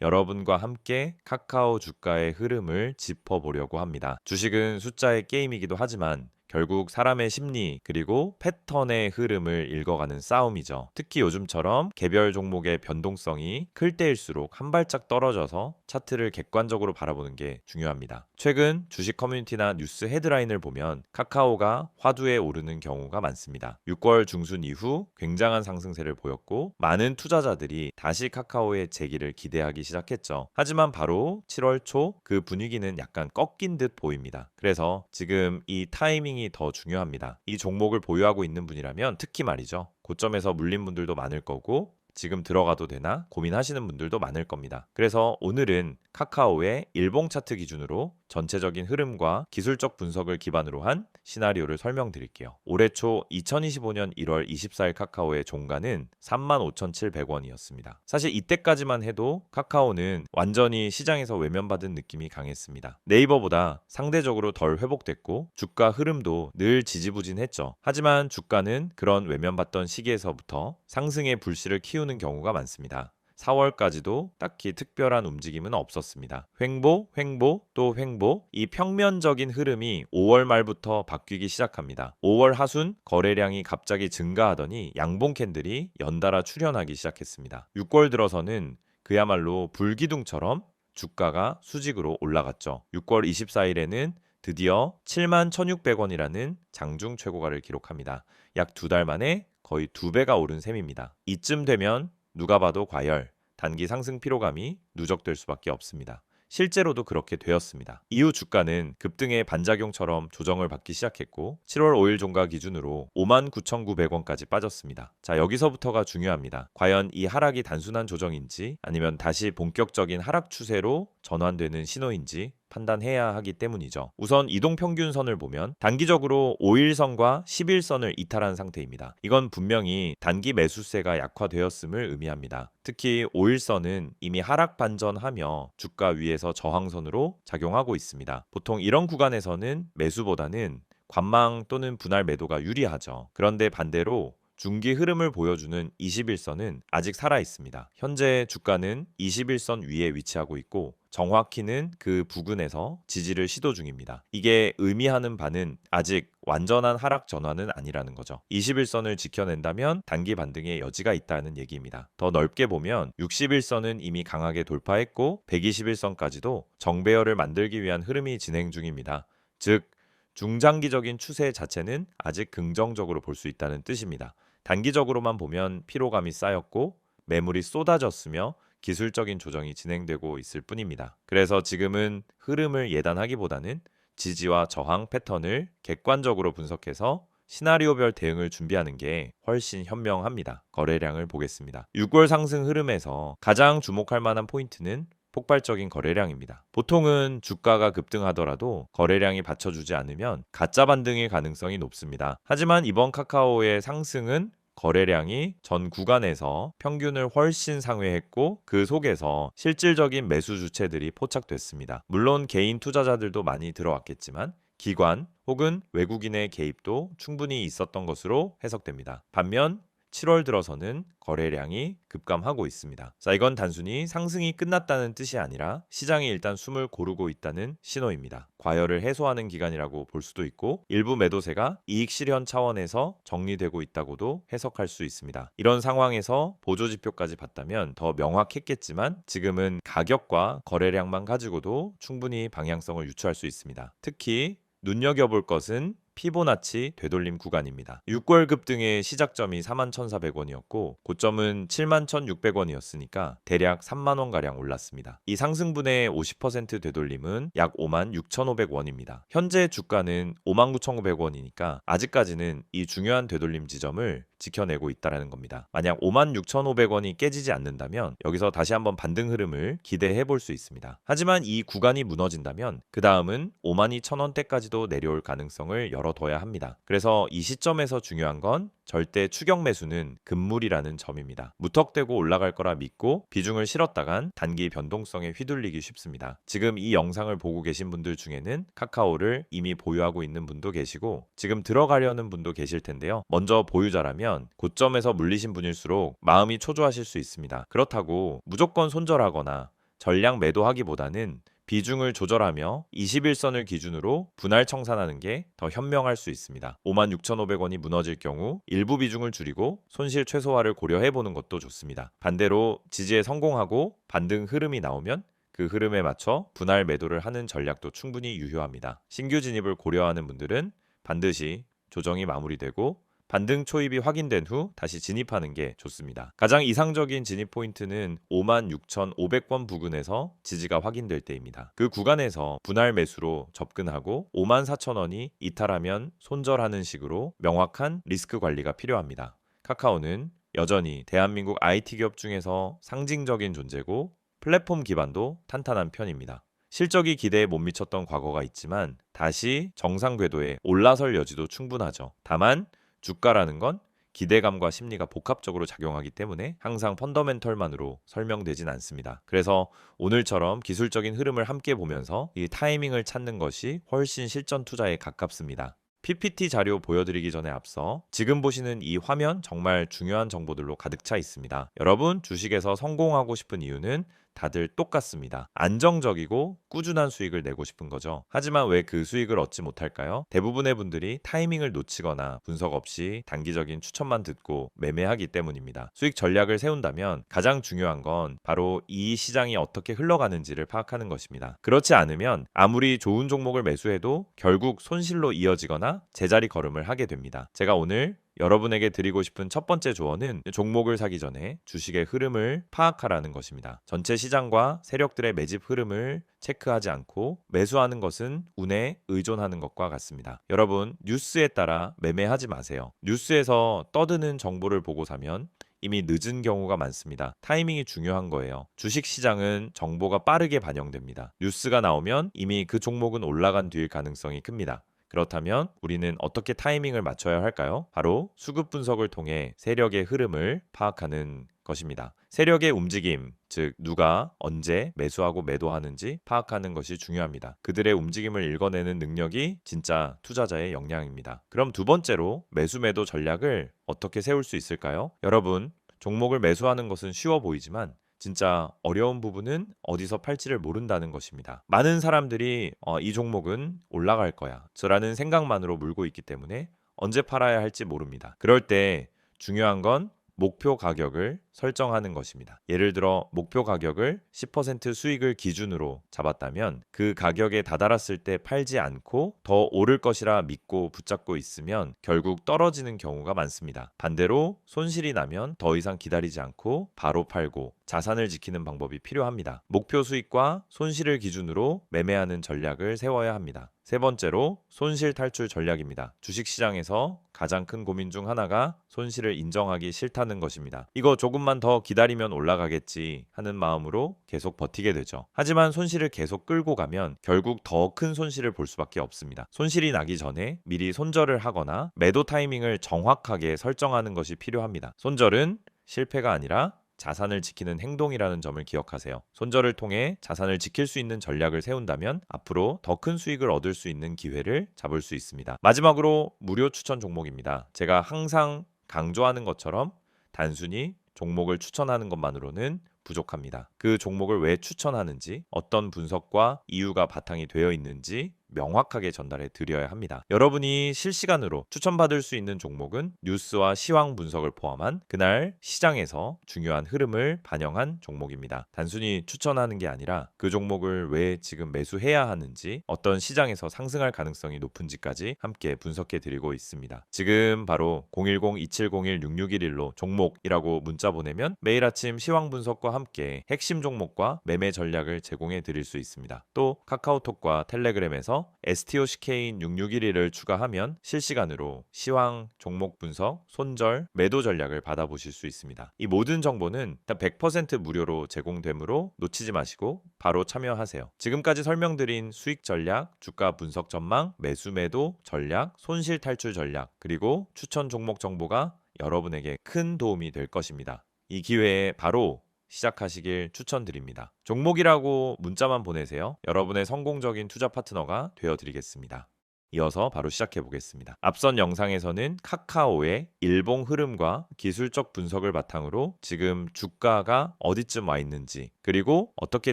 여러분과 함께 카카오 주가의 흐름을 짚어보려고 합니다. 주식은 숫자의 게임이기도 하지만 결국 사람의 심리 그리고 패턴의 흐름을 읽어가는 싸움이죠. 특히 요즘처럼 개별 종목의 변동성이 클 때일수록 한 발짝 떨어져서 차트를 객관적으로 바라보는 게 중요합니다. 최근 주식 커뮤니티나 뉴스 헤드라인을 보면 카카오가 화두에 오르는 경우가 많습니다. 6월 중순 이후 굉장한 상승세를 보였고 많은 투자자들이 다시 카카오의 재기를 기대하기 시작했죠. 하지만 바로 7월 초 그 분위기는 약간 꺾인 듯 보입니다. 그래서 지금 이 타이밍이 더 중요합니다. 이 종목을 보유하고 있는 분이라면 특히 말이죠. 고점에서 물린 분들도 많을 거고 지금 들어가도 되나 고민하시는 분들도 많을 겁니다. 그래서 오늘은 카카오의 일봉 차트 기준으로 전체적인 흐름과 기술적 분석을 기반으로 한 시나리오를 설명드릴게요. 올해 초 2025년 1월 24일 카카오의 종가는 35,700원이었습니다. 사실 이때까지만 해도 카카오는 완전히 시장에서 외면받은 느낌이 강했습니다. 네이버보다 상대적으로 덜 회복됐고 주가 흐름도 늘 지지부진했죠. 하지만 주가는 그런 외면받던 시기에서부터 상승의 불씨를 키우는 경우가 많습니다. 4월까지도 딱히 특별한 움직임은 없었습니다. 횡보, 또 횡보, 이 평면적인 흐름이 5월 말부터 바뀌기 시작합니다. 5월 하순 거래량이 갑자기 증가하더니 양봉 캔들이 연달아 출현하기 시작했습니다. 6월 들어서는 그야말로 불기둥처럼 주가가 수직으로 올라갔죠. 6월 24일에는 드디어 71,600원이라는 장중 최고가를 기록합니다. 약 2달 만에 거의 2배가 오른 셈입니다. 이쯤 되면 누가 봐도 과열, 단기 상승 피로감이 누적될 수밖에 없습니다. 실제로도 그렇게 되었습니다. 이후 주가는 급등의 반작용처럼 조정을 받기 시작했고 7월 5일 종가 기준으로 59,900원까지 빠졌습니다. 자, 여기서부터가 중요합니다. 과연 이 하락이 단순한 조정인지 아니면 다시 본격적인 하락 추세로 전환되는 신호인지 판단해야 하기 때문이죠. 우선 이동평균선을 보면 단기적으로 5일선과 10일선을 이탈한 상태입니다. 이건 분명히 단기 매수세가 약화되었음을 의미합니다. 특히 5일선은 이미 하락 반전하며 주가 위에서 저항선으로 작용하고 있습니다. 보통 이런 구간에서는 매수보다는 관망 또는 분할 매도가 유리하죠. 그런데 반대로 중기 흐름을 보여주는 21선은 아직 살아 있습니다. 현재 주가는 21선 위에 위치하고 있고 정확히는 그 부근에서 지지를 시도 중입니다. 이게 의미하는 바는 아직 완전한 하락 전환은 아니라는 거죠. 21선을 지켜낸다면 단기 반등의 여지가 있다는 얘기입니다. 더 넓게 보면 61선은 이미 강하게 돌파했고 121선까지도 정배열을 만들기 위한 흐름이 진행 중입니다. 즉 중장기적인 추세 자체는 아직 긍정적으로 볼 수 있다는 뜻입니다. 단기적으로만 보면 피로감이 쌓였고 매물이 쏟아졌으며 기술적인 조정이 진행되고 있을 뿐입니다. 그래서 지금은 흐름을 예단하기보다는 지지와 저항 패턴을 객관적으로 분석해서 시나리오별 대응을 준비하는 게 훨씬 현명합니다. 거래량을 보겠습니다. 6월 상승 흐름에서 가장 주목할 만한 포인트는 폭발적인 거래량입니다. 보통은 주가가 급등하더라도 거래량이 받쳐주지 않으면 가짜 반등의 가능성이 높습니다. 하지만 이번 카카오의 상승은 거래량이 전 구간에서 평균을 훨씬 상회했고 그 속에서 실질적인 매수 주체들이 포착됐습니다. 물론 개인 투자자들도 많이 들어왔겠지만 기관 혹은 외국인의 개입도 충분히 있었던 것으로 해석됩니다. 반면 7월 들어서는 거래량이 급감하고 있습니다. 자, 이건 단순히 상승이 끝났다는 뜻이 아니라 시장이 일단 숨을 고르고 있다는 신호입니다. 과열을 해소하는 기간이라고 볼 수도 있고 일부 매도세가 이익 실현 차원에서 정리되고 있다고도 해석할 수 있습니다. 이런 상황에서 보조 지표까지 봤다면 더 명확했겠지만 지금은 가격과 거래량만 가지고도 충분히 방향성을 유추할 수 있습니다. 특히 눈여겨볼 것은 피보나치 되돌림 구간입니다. 6월 급등의 시작점이 41,400원이었고 고점은 71,600원이었으니까 대략 3만원가량 올랐습니다. 이 상승분의 50% 되돌림은 약 56,500원입니다. 현재 주가는 59,500원이니까 아직까지는 이 중요한 되돌림 지점을 지켜내고 있다는 겁니다. 만약 56,500원이 깨지지 않는다면 여기서 다시 한번 반등 흐름을 기대해 볼 수 있습니다. 하지만 이 구간이 무너진다면 그 다음은 52,000원대까지도 내려올 가능성을 열어둬야 합니다. 그래서 이 시점에서 중요한 건 절대 추격 매수는 금물이라는 점입니다. 무턱대고 올라갈 거라 믿고 비중을 실었다간 단기 변동성에 휘둘리기 쉽습니다. 지금 이 영상을 보고 계신 분들 중에는 카카오를 이미 보유하고 있는 분도 계시고 지금 들어가려는 분도 계실 텐데요. 먼저 보유자라면 고점에서 물리신 분일수록 마음이 초조하실 수 있습니다. 그렇다고 무조건 손절하거나 전량 매도하기보다는 비중을 조절하며 21선을 기준으로 분할 청산하는 게 더 현명할 수 있습니다. 56,500원이 무너질 경우 일부 비중을 줄이고 손실 최소화를 고려해 보는 것도 좋습니다. 반대로 지지에 성공하고 반등 흐름이 나오면 그 흐름에 맞춰 분할 매도를 하는 전략도 충분히 유효합니다. 신규 진입을 고려하는 분들은 반드시 조정이 마무리되고 반등 초입이 확인된 후 다시 진입하는 게 좋습니다. 가장 이상적인 진입 포인트는 56,500원 부근에서 지지가 확인될 때입니다. 그 구간에서 분할 매수로 접근하고 54,000원이 이탈하면 손절하는 식으로 명확한 리스크 관리가 필요합니다. 카카오는 여전히 대한민국 IT 기업 중에서 상징적인 존재고 플랫폼 기반도 탄탄한 편입니다. 실적이 기대에 못 미쳤던 과거가 있지만 다시 정상 궤도에 올라설 여지도 충분하죠. 다만 주가라는 건 기대감과 심리가 복합적으로 작용하기 때문에 항상 펀더멘털만으로 설명되진 않습니다. 그래서 오늘처럼 기술적인 흐름을 함께 보면서 이 타이밍을 찾는 것이 훨씬 실전 투자에 가깝습니다. PPT 자료 보여드리기 전에 앞서 지금 보시는 이 화면 정말 중요한 정보들로 가득 차 있습니다. 여러분 주식에서 성공하고 싶은 이유는 다들 똑같습니다. 안정적이고 꾸준한 수익을 내고 싶은 거죠. 하지만 왜 그 수익을 얻지 못할까요? 대부분의 분들이 타이밍을 놓치거나 분석 없이 단기적인 추천만 듣고 매매하기 때문입니다. 수익 전략을 세운다면 가장 중요한 건 바로 이 시장이 어떻게 흘러가는지를 파악하는 것입니다. 그렇지 않으면 아무리 좋은 종목을 매수해도 결국 손실로 이어지거나 제자리 걸음을 하게 됩니다. 제가 오늘 여러분에게 드리고 싶은 첫 번째 조언은 종목을 사기 전에 주식의 흐름을 파악하라는 것입니다. 전체 시장과 세력들의 매집 흐름을 체크하지 않고 매수하는 것은 운에 의존하는 것과 같습니다. 여러분, 뉴스에 따라 매매하지 마세요. 뉴스에서 떠드는 정보를 보고 사면 이미 늦은 경우가 많습니다. 타이밍이 중요한 거예요. 주식 시장은 정보가 빠르게 반영됩니다. 뉴스가 나오면 이미 그 종목은 올라간 뒤일 가능성이 큽니다. 그렇다면 우리는 어떻게 타이밍을 맞춰야 할까요? 바로 수급 분석을 통해 세력의 흐름을 파악하는 것입니다. 세력의 움직임, 즉 누가 언제 매수하고 매도하는지 파악하는 것이 중요합니다. 그들의 움직임을 읽어내는 능력이 진짜 투자자의 역량입니다. 그럼 두 번째로 매수 매도 전략을 어떻게 세울 수 있을까요? 여러분, 종목을 매수하는 것은 쉬워 보이지만 진짜 어려운 부분은 어디서 팔지를 모른다는 것입니다. 많은 사람들이 이 종목은 올라갈 거야 라는 생각만으로 물고 있기 때문에 언제 팔아야 할지 모릅니다. 그럴 때 중요한 건 목표 가격을 설정하는 것입니다. 예를 들어 목표 가격을 10% 수익을 기준으로 잡았다면 그 가격에 다다랐을 때 팔지 않고 더 오를 것이라 믿고 붙잡고 있으면 결국 떨어지는 경우가 많습니다. 반대로 손실이 나면 더 이상 기다리지 않고 바로 팔고 자산을 지키는 방법이 필요합니다. 목표 수익과 손실을 기준으로 매매하는 전략을 세워야 합니다. 세 번째로 손실 탈출 전략입니다. 주식시장에서 가장 큰 고민 중 하나가 손실을 인정하기 싫다는 것입니다. 이거 조금만 더 기다리면 올라가겠지 하는 마음으로 계속 버티게 되죠. 하지만 손실을 계속 끌고 가면 결국 더 큰 손실을 볼 수밖에 없습니다. 손실이 나기 전에 미리 손절을 하거나 매도 타이밍을 정확하게 설정하는 것이 필요합니다. 손절은 실패가 아니라 자산을 지키는 행동이라는 점을 기억하세요. 손절을 통해 자산을 지킬 수 있는 전략을 세운다면 앞으로 더 큰 수익을 얻을 수 있는 기회를 잡을 수 있습니다. 마지막으로 무료 추천 종목입니다. 제가 항상 강조하는 것처럼 단순히 종목을 추천하는 것만으로는 부족합니다. 그 종목을 왜 추천하는지, 어떤 분석과 이유가 바탕이 되어 있는지 명확하게 전달해 드려야 합니다. 여러분이 실시간으로 추천받을 수 있는 종목은 뉴스와 시황 분석을 포함한 그날 시장에서 중요한 흐름을 반영한 종목입니다. 단순히 추천하는 게 아니라 그 종목을 왜 지금 매수해야 하는지, 어떤 시장에서 상승할 가능성이 높은지까지 함께 분석해 드리고 있습니다. 지금 바로 010-2701-6611로 종목이라고 문자 보내면 매일 아침 시황 분석과 함께 핵심 종목과 매매 전략을 제공해 드릴 수 있습니다. 또 카카오톡과 텔레그램에서 STOCK인 6611을 추가하면 실시간으로 시황, 종목 분석, 손절, 매도 전략을 받아보실 수 있습니다. 이 모든 정보는 일단 100% 무료로 제공되므로 놓치지 마시고 바로 참여하세요. 지금까지 설명드린 수익 전략, 주가 분석 전망, 매수 매도 전략, 손실 탈출 전략, 그리고 추천 종목 정보가 여러분에게 큰 도움이 될 것입니다. 이 기회에 바로 시작하시길 추천드립니다. 종목이라고 문자만 보내세요. 여러분의 성공적인 투자 파트너가 되어드리겠습니다. 이어서 바로 시작해 보겠습니다. 앞선 영상에서는 카카오의 일봉 흐름과 기술적 분석을 바탕으로 지금 주가가 어디쯤 와 있는지 그리고 어떻게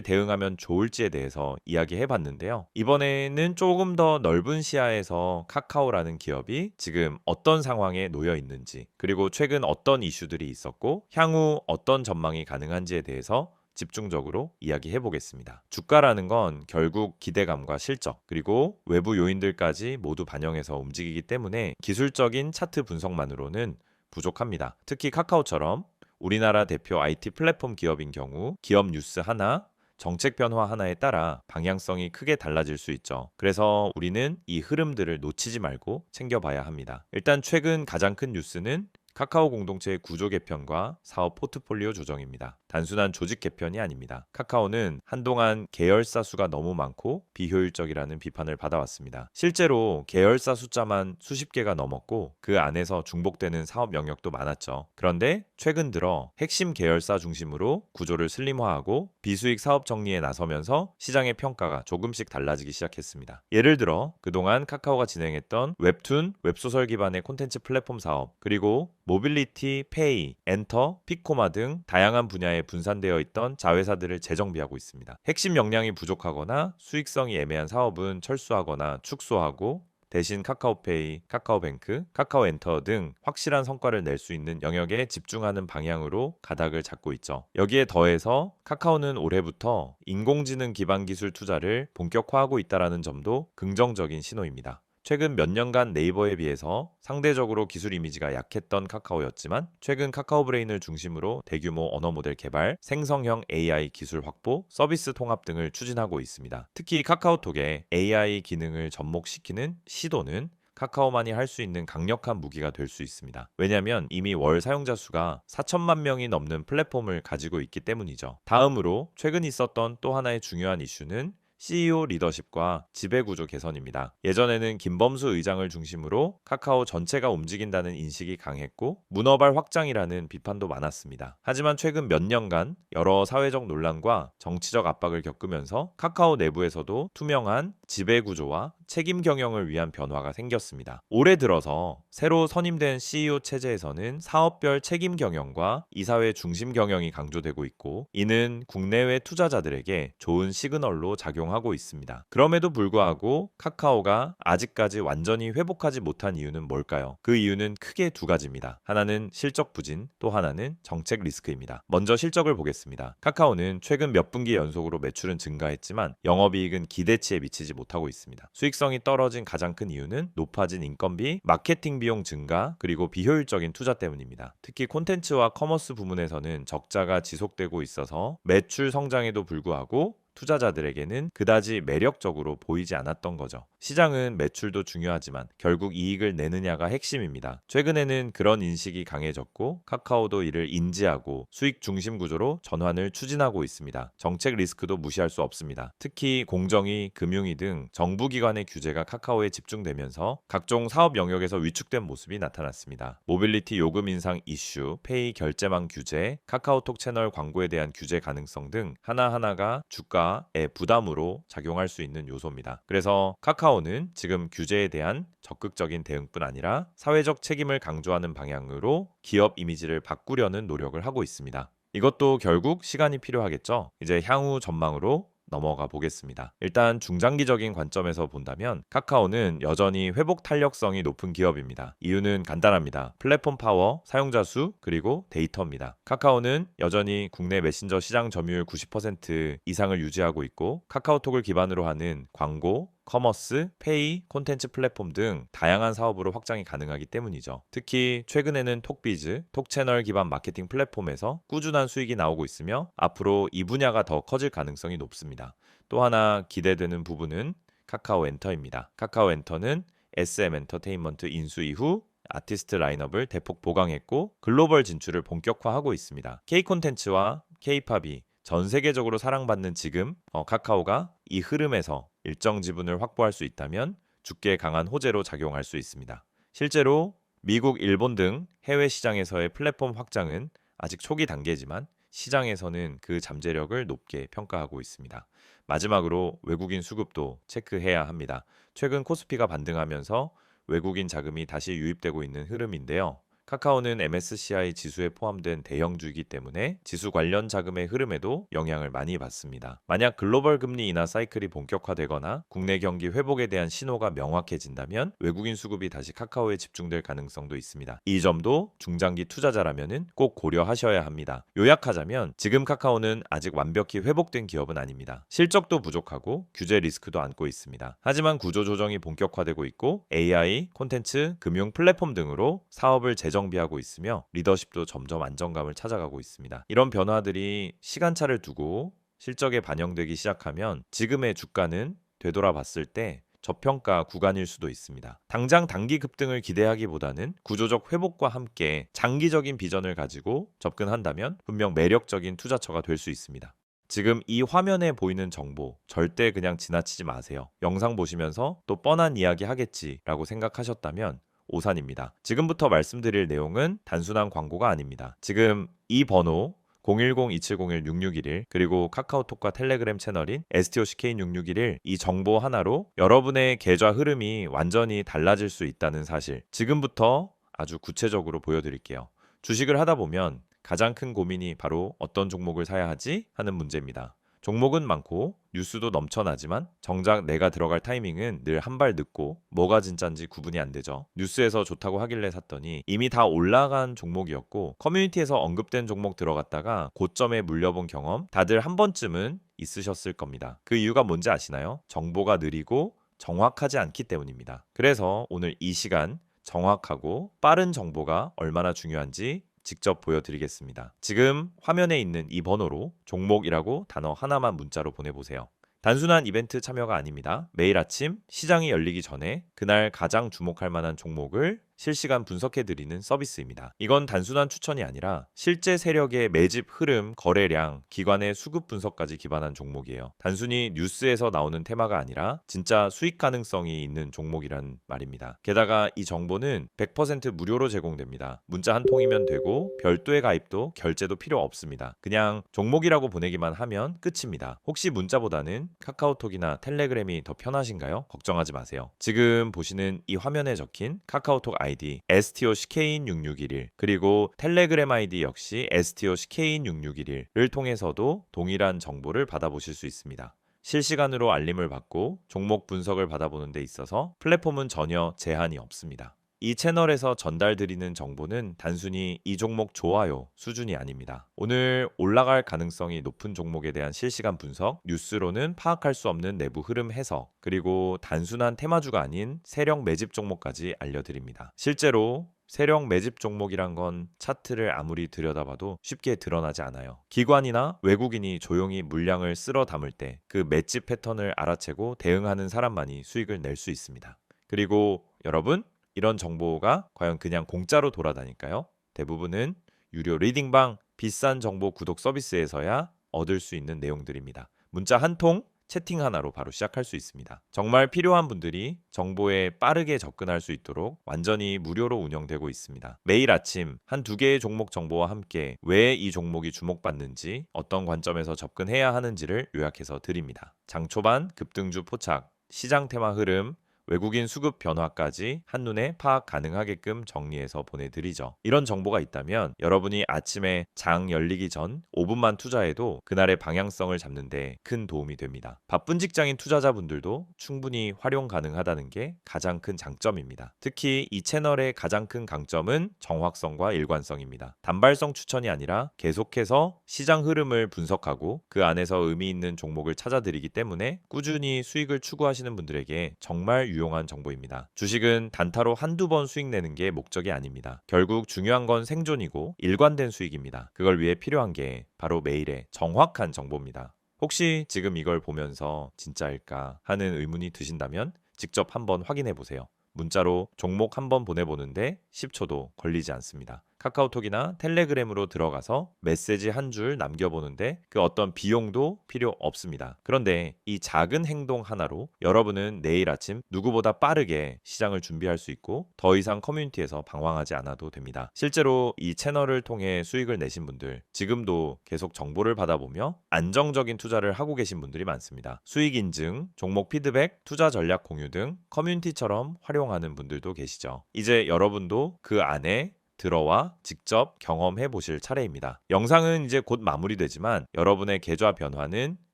대응하면 좋을지에 대해서 이야기해 봤는데요. 이번에는 조금 더 넓은 시야에서 카카오라는 기업이 지금 어떤 상황에 놓여 있는지 그리고 최근 어떤 이슈들이 있었고 향후 어떤 전망이 가능한지에 대해서 집중적으로 이야기해 보겠습니다. 주가라는 건 결국 기대감과 실적, 그리고 외부 요인들까지 모두 반영해서 움직이기 때문에 기술적인 차트 분석만으로는 부족합니다. 특히 카카오처럼 우리나라 대표 IT 플랫폼 기업인 경우 기업 뉴스 하나, 정책 변화 하나에 따라 방향성이 크게 달라질 수 있죠. 그래서 우리는 이 흐름들을 놓치지 말고 챙겨봐야 합니다. 일단 최근 가장 큰 뉴스는 카카오 공동체의 구조 개편과 사업 포트폴리오 조정입니다. 단순한 조직 개편이 아닙니다. 카카오는 한동안 계열사 수가 너무 많고 비효율적이라는 비판을 받아왔습니다. 실제로 계열사 숫자만 수십 개가 넘었고 그 안에서 중복되는 사업 영역도 많았죠. 그런데 최근 들어 핵심 계열사 중심으로 구조를 슬림화하고 비수익 사업 정리에 나서면서 시장의 평가가 조금씩 달라지기 시작했습니다. 예를 들어 그동안 카카오가 진행했던 웹툰, 웹소설 기반의 콘텐츠 플랫폼 사업, 그리고 모빌리티, 페이, 엔터, 피코마 등 다양한 분야에 분산되어 있던 자회사들을 재정비하고 있습니다. 핵심 역량이 부족하거나 수익성이 애매한 사업은 철수하거나 축소하고 대신 카카오페이, 카카오뱅크, 카카오엔터 등 확실한 성과를 낼 수 있는 영역에 집중하는 방향으로 가닥을 잡고 있죠. 여기에 더해서 카카오는 올해부터 인공지능 기반 기술 투자를 본격화하고 있다는 점도 긍정적인 신호입니다. 최근 몇 년간 네이버에 비해서 상대적으로 기술 이미지가 약했던 카카오였지만 최근 카카오 브레인을 중심으로 대규모 언어 모델 개발, 생성형 AI 기술 확보, 서비스 통합 등을 추진하고 있습니다. 특히 카카오톡에 AI 기능을 접목시키는 시도는 카카오만이 할 수 있는 강력한 무기가 될 수 있습니다. 왜냐하면 이미 월 사용자 수가 4천만 명이 넘는 플랫폼을 가지고 있기 때문이죠. 다음으로 최근 있었던 또 하나의 중요한 이슈는 CEO 리더십과 지배구조 개선입니다. 예전에는 김범수 의장을 중심으로 카카오 전체가 움직인다는 인식이 강했고 문어발 확장이라는 비판도 많았습니다. 하지만 최근 몇 년간 여러 사회적 논란과 정치적 압박을 겪으면서 카카오 내부에서도 투명한 지배구조와 책임 경영을 위한 변화가 생겼습니다. 올해 들어서 새로 선임된 CEO 체제에서는 사업별 책임 경영과 이사회 중심 경영이 강조되고 있고 이는 국내외 투자자들에게 좋은 시그널로 작용하고 있습니다. 그럼에도 불구하고 카카오가 아직까지 완전히 회복하지 못한 이유는 뭘까요? 그 이유는 크게 두 가지입니다. 하나는 실적 부진, 또 하나는 정책 리스크입니다. 먼저 실적을 보겠습니다. 카카오는 최근 몇 분기 연속으로 매출은 증가했지만 영업이익은 기대치에 미치지 못하고 있습니다. 수익성이 떨어진 가장 큰 이유는 높아진 인건비, 마케팅 비용 증가, 그리고 비효율적인 투자 때문입니다. 특히 콘텐츠와 커머스 부문에서는 적자가 지속되고 있어서 매출 성장에도 불구하고 투자자들에게는 그다지 매력적으로 보이지 않았던 거죠. 시장은 매출도 중요하지만 결국 이익을 내느냐가 핵심입니다. 최근에는 그런 인식이 강해졌고 카카오도 이를 인지하고 수익 중심 구조로 전환을 추진하고 있습니다. 정책 리스크도 무시할 수 없습니다. 특히 공정위, 금융위 등 정부기관의 규제가 카카오에 집중되면서 각종 사업 영역에서 위축된 모습이 나타났습니다. 모빌리티 요금 인상 이슈, 페이 결제망 규제, 카카오톡 채널 광고에 대한 규제 가능성 등 하나하나가 주가의 부담으로 작용할 수 있는 요소입니다. 그래서 카카오는 지금 규제에 대한 적극적인 대응뿐 아니라 사회적 책임을 강조하는 방향으로 기업 이미지를 바꾸려는 노력을 하고 있습니다. 이것도 결국 시간이 필요하겠죠. 이제 향후 전망으로 넘어가 보겠습니다. 일단 중장기적인 관점에서 본다면 카카오는 여전히 회복 탄력성이 높은 기업입니다. 이유는 간단합니다. 플랫폼 파워, 사용자 수, 그리고 데이터입니다. 카카오는 여전히 국내 메신저 시장 점유율 90% 이상을 유지하고 있고 카카오톡을 기반으로 하는 광고, 커머스, 페이, 콘텐츠 플랫폼 등 다양한 사업으로 확장이 가능하기 때문이죠. 특히 최근에는 톡비즈, 톡채널 기반 마케팅 플랫폼에서 꾸준한 수익이 나오고 있으며 앞으로 이 분야가 더 커질 가능성이 높습니다. 또 하나 기대되는 부분은 카카오엔터입니다. 카카오엔터는 SM 엔터테인먼트 인수 이후 아티스트 라인업을 대폭 보강했고 글로벌 진출을 본격화하고 있습니다. K 콘텐츠와 K-팝이 전 세계적으로 사랑받는 지금 카카오가 이 흐름에서 일정 지분을 확보할 수 있다면 주가에 강한 호재로 작용할 수 있습니다. 실제로 미국, 일본 등 해외 시장에서의 플랫폼 확장은 아직 초기 단계지만 시장에서는 그 잠재력을 높게 평가하고 있습니다. 마지막으로 외국인 수급도 체크해야 합니다. 최근 코스피가 반등하면서 외국인 자금이 다시 유입되고 있는 흐름인데요. 카카오는 MSCI 지수에 포함된 대형주이기 때문에 지수 관련 자금의 흐름에도 영향을 많이 받습니다. 만약 글로벌 금리 인하 사이클이 본격화되거나 국내 경기 회복에 대한 신호가 명확해진다면 외국인 수급이 다시 카카오에 집중될 가능성도 있습니다. 이 점도 중장기 투자자라면 꼭 고려하셔야 합니다. 요약하자면 지금 카카오는 아직 완벽히 회복된 기업은 아닙니다. 실적도 부족하고 규제 리스크도 안고 있습니다. 하지만 구조 조정이 본격화되고 있고 AI, 콘텐츠, 금융 플랫폼 등으로 사업을 재정비하고 있으며 리더십도 점점 안정감을 찾아가고 있습니다. 이런 변화들이 시간차를 두고 실적에 반영되기 시작하면 지금의 주가는 되돌아봤을 때 저평가 구간일 수도 있습니다. 당장 단기 급등을 기대하기보다는 구조적 회복과 함께 장기적인 비전을 가지고 접근한다면 분명 매력적인 투자처가 될 수 있습니다. 지금 이 화면에 보이는 정보 절대 그냥 지나치지 마세요. 영상 보시면서 또 뻔한 이야기 하겠지라고 생각하셨다면 오산입니다. 지금부터 말씀드릴 내용은 단순한 광고가 아닙니다. 지금 이 번호 010-2701-6611 그리고 카카오톡과 텔레그램 채널인 STOCK인6611 이 정보 하나로 여러분의 계좌 흐름이 완전히 달라질 수 있다는 사실 지금부터 아주 구체적으로 보여드릴게요. 주식을 하다 보면 가장 큰 고민이 바로 어떤 종목을 사야 하지 하는 문제입니다. 종목은 많고 뉴스도 넘쳐나지만 정작 내가 들어갈 타이밍은 늘 한 발 늦고 뭐가 진짠지 구분이 안 되죠. 뉴스에서 좋다고 하길래 샀더니 이미 다 올라간 종목이었고 커뮤니티에서 언급된 종목 들어갔다가 고점에 물려본 경험 다들 한 번쯤은 있으셨을 겁니다. 그 이유가 뭔지 아시나요? 정보가 느리고 정확하지 않기 때문입니다. 그래서 오늘 이 시간 정확하고 빠른 정보가 얼마나 중요한지 직접 보여드리겠습니다. 지금 화면에 있는 이 번호로 종목이라고 단어 하나만 문자로 보내보세요. 단순한 이벤트 참여가 아닙니다. 매일 아침 시장이 열리기 전에 그날 가장 주목할 만한 종목을 실시간 분석해드리는 서비스입니다. 이건 단순한 추천이 아니라 실제 세력의 매집 흐름, 거래량, 기관의 수급 분석까지 기반한 종목이에요. 단순히 뉴스에서 나오는 테마가 아니라 진짜 수익 가능성이 있는 종목이란 말입니다. 게다가 이 정보는 100% 무료로 제공됩니다. 문자 한 통이면 되고 별도의 가입도 결제도 필요 없습니다. 그냥 종목이라고 보내기만 하면 끝입니다. 혹시 문자보다는 카카오톡이나 텔레그램이 더 편하신가요? 걱정하지 마세요. 지금 보시는 이 화면에 적힌 카카오톡 아이디 STOCK인6611 그리고 텔레그램 아이디 역시 STOCK인6611을 통해서도 동일한 정보를 받아보실 수 있습니다. 실시간으로 알림을 받고 종목 분석을 받아보는 데 있어서 플랫폼은 전혀 제한이 없습니다. 이 채널에서 전달드리는 정보는 단순히 이 종목 좋아요 수준이 아닙니다. 오늘 올라갈 가능성이 높은 종목에 대한 실시간 분석, 뉴스로는 파악할 수 없는 내부 흐름 해석, 그리고 단순한 테마주가 아닌 세력 매집 종목까지 알려드립니다. 실제로 세력 매집 종목이란 건 차트를 아무리 들여다봐도 쉽게 드러나지 않아요. 기관이나 외국인이 조용히 물량을 쓸어 담을 때 그 매집 패턴을 알아채고 대응하는 사람만이 수익을 낼 수 있습니다. 그리고 여러분, 이런 정보가 과연 그냥 공짜로 돌아다닐까요? 대부분은 유료 리딩방, 비싼 정보 구독 서비스에서야 얻을 수 있는 내용들입니다. 문자 한 통, 채팅 하나로 바로 시작할 수 있습니다. 정말 필요한 분들이 정보에 빠르게 접근할 수 있도록 완전히 무료로 운영되고 있습니다. 매일 아침 한두 개의 종목 정보와 함께 왜 이 종목이 주목받는지, 어떤 관점에서 접근해야 하는지를 요약해서 드립니다. 장 초반 급등주 포착, 시장 테마 흐름, 외국인 수급 변화까지 한눈에 파악 가능하게끔 정리해서 보내드리죠. 이런 정보가 있다면 여러분이 아침에 장 열리기 전 5분만 투자해도 그날의 방향성을 잡는 데 큰 도움이 됩니다. 바쁜 직장인 투자자분들도 충분히 활용 가능하다는 게 가장 큰 장점입니다. 특히 이 채널의 가장 큰 강점은 정확성과 일관성입니다. 단발성 추천이 아니라 계속해서 시장 흐름을 분석하고 그 안에서 의미 있는 종목을 찾아드리기 때문에 꾸준히 수익을 추구하시는 분들에게 정말 유용한 정보입니다. 주식은 단타로 한두 번 수익 내는 게 목적이 아닙니다. 결국 중요한 건 생존이고 일관된 수익입니다. 그걸 위해 필요한 게 바로 매일의 정확한 정보입니다. 혹시 지금 이걸 보면서 진짜일까 하는 의문이 드신다면 직접 한번 확인해 보세요. 문자로 종목 한번 보내보는데 10초도 걸리지 않습니다. 카카오톡이나 텔레그램으로 들어가서 메시지 한 줄 남겨보는데 그 어떤 비용도 필요 없습니다. 그런데 이 작은 행동 하나로 여러분은 내일 아침 누구보다 빠르게 시장을 준비할 수 있고 더 이상 커뮤니티에서 방황하지 않아도 됩니다. 실제로 이 채널을 통해 수익을 내신 분들, 지금도 계속 정보를 받아보며 안정적인 투자를 하고 계신 분들이 많습니다. 수익 인증, 종목 피드백, 투자 전략 공유 등 커뮤니티처럼 활용하는 분들도 계시죠. 이제 여러분도 그 안에 들어와 직접 경험해 보실 차례입니다. 영상은 이제 곧 마무리되지만 여러분의 계좌 변화는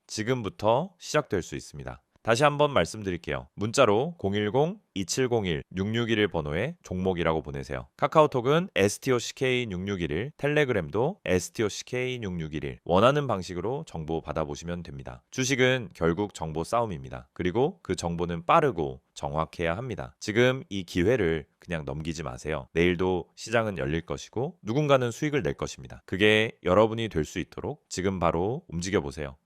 지금부터 시작될 수 있습니다. 다시 한번 말씀드릴게요. 문자로 010-2701-6611 번호에 종목이라고 보내세요. 카카오톡은 STOCK6611, 텔레그램도 STOCK6611 원하는 방식으로 정보 받아보시면 됩니다. 주식은 결국 정보 싸움입니다. 그리고 그 정보는 빠르고 정확해야 합니다. 지금 이 기회를 그냥 넘기지 마세요. 내일도 시장은 열릴 것이고 누군가는 수익을 낼 것입니다. 그게 여러분이 될 수 있도록 지금 바로 움직여 보세요.